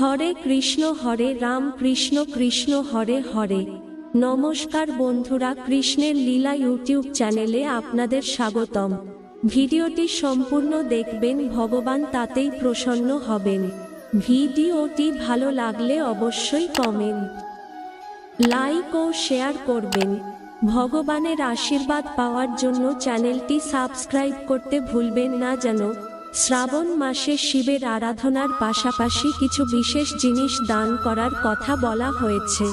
হরে রাম কৃষ্ণ কৃষ্ণ হরে হরে। নমস্কার বন্ধুরা, কৃষ্ণের লীলা ইউটিউব চ্যানেলে আপনাদের স্বাগতম। ভিডিওটি সম্পূর্ণ দেখবেন, ভগবান তাতেই প্রসন্ন হবেন। ভিডিওটি ভালো লাগলে অবশ্যই কমেন্ট, লাইক ও শেয়ার করবেন। ভগবানের আশীর্বাদ পাওয়ার জন্য চ্যানেলটি সাবস্ক্রাইব করতে ভুলবেন না যেন। শ্রাবণ মাসে শিবের আরাধনার পাশাপাশি কিছু বিশেষ জিনিস দান করার কথা বলা হয়েছে।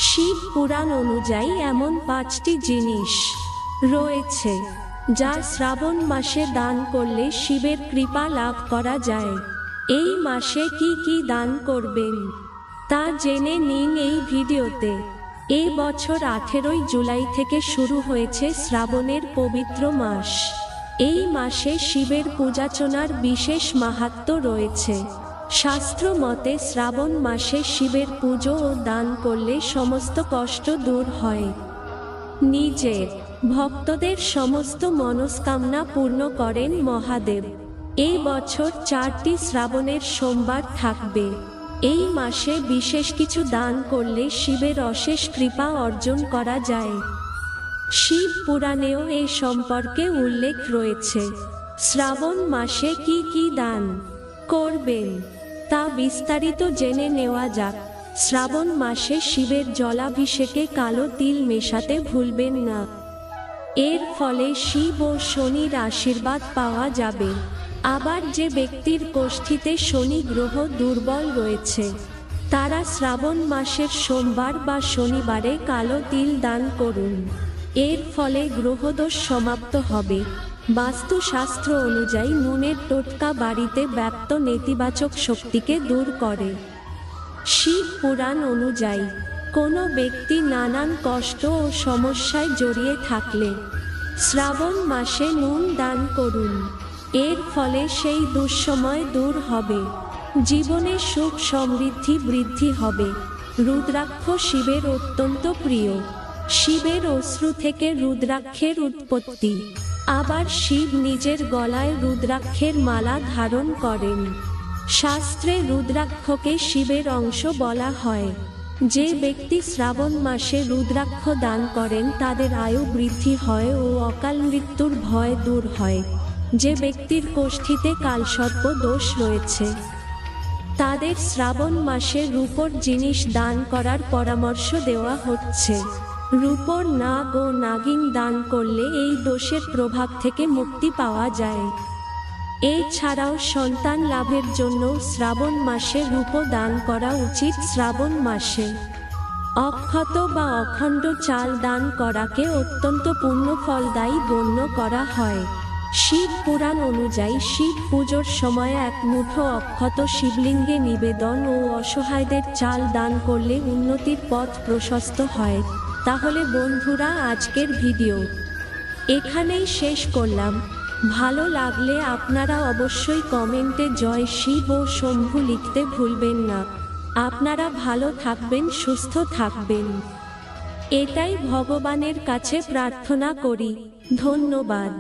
শিব পুরাণ অনুযায়ী এমন 5টি জিনিস রয়েছে যা শ্রাবণ মাসে দান করলে শিবের কৃপা লাভ করা যায়। এই মাসে কি কি দান করবেন তা জেনে নিন এই ভিডিওতে। এই বছর 18 জুলাই থেকে শুরু হয়েছে শ্রাবণের পবিত্র মাস। এই মাসে শিবের পূজার্চনার বিশেষ মাহাত্ম্য রয়েছে। শাস্ত্র মতে শ্রাবণ মাসে শিবের পুজো ও দান করলে সমস্ত কষ্ট দূর হয়, নিজের ভক্তদের সমস্ত মনস্কামনা পূর্ণ করেন মহাদেব। এই বছর 4টি শ্রাবণের সোমবার থাকবে। এই মাসে বিশেষ কিছু দান করলে শিবের অশেষ কৃপা অর্জন করা যায়। শিব পুরাণেও এ সম্পর্কে উল্লেখ রয়েছে। শ্রাবণ মাসে কি কি দান করবেন তা বিস্তারিত জেনে নেওয়া যাক। শ্রাবণ মাসে শিবের জলাভিষেকে কালো তিল মেশাতে ভুলবেন না। এর ফলে শিব ও শনির আশীর্বাদ পাওয়া যাবে। আবার যে ব্যক্তির কোষ্ঠীতে শনি গ্রহ দুর্বল রয়েছে তারা শ্রাবণ মাসের সোমবার বা শনিবারে কালো তিল দান করুন। এর ফলে গ্রহদোষ সমাপ্ত হবে। বাস্তুশাস্ত্র অনুযায়ী নুনের টোটকা বাড়িতে ব্যাপ্ত নেতিবাচক শক্তিকে দূর করে। শিব পুরাণ অনুযায়ী কোনো ব্যক্তি নানান কষ্ট ও সমস্যায় জড়িয়ে থাকলে শ্রাবণ মাসে নুন দান করুন। এর ফলে সেই দুঃসময় দূর হবে, জীবনে সুখ সমৃদ্ধি বৃদ্ধি হবে। রুদ্রাক্ষ শিবের অত্যন্ত প্রিয়। শিবের অশ্রু থেকে রুদ্রাক্ষের উৎপত্তি। আবার শিব নিজের গলায় রুদ্রাক্ষের মালা ধারণ করেন। শাস্ত্রে রুদ্রাক্ষকে শিবের অংশ বলা হয়। যে ব্যক্তি শ্রাবণ মাসে রুদ্রাক্ষ দান করেন তাদের আয়ু বৃদ্ধি হয় ও অকাল মৃত্যুর ভয় দূর হয়। যে ব্যক্তির কোষ্ঠীতে কালসর্প দোষ রয়েছে তাদের শ্রাবণ মাসে রূপোর জিনিস দান করার পরামর্শ দেওয়া হচ্ছে। রূপোর নাগ ও নাগিন দান করলে এই দোষের প্রভাব থেকে মুক্তি পাওয়া যায়। এছাড়াও সন্তান লাভের জন্য শ্রাবণ মাসে রূপো দান করা উচিত। শ্রাবণ মাসে অক্ষত বা অখণ্ড চাল দান করাকে অত্যন্ত পুণ্যফলদায়ী গণ্য করা হয়। শিব পুরাণ অনুযায়ী শিব পুজোর সময় 1 মুঠো অক্ষত শিবলিঙ্গে নিবেদন ও অসহায়দের চাল দান করলে উন্নতির পথ প্রশস্ত হয়। তাহলে বন্ধুরা, আজকের ভিডিও এখানেই শেষ করলাম। ভালো লাগলে আপনারা অবশ্যই কমেন্টে জয় শিব ও শম্ভু লিখতে ভুলবেন না। আপনারা ভালো থাকবেন, সুস্থ থাকবেন, এটাই ভগবানের কাছে প্রার্থনা করি। ধন্যবাদ।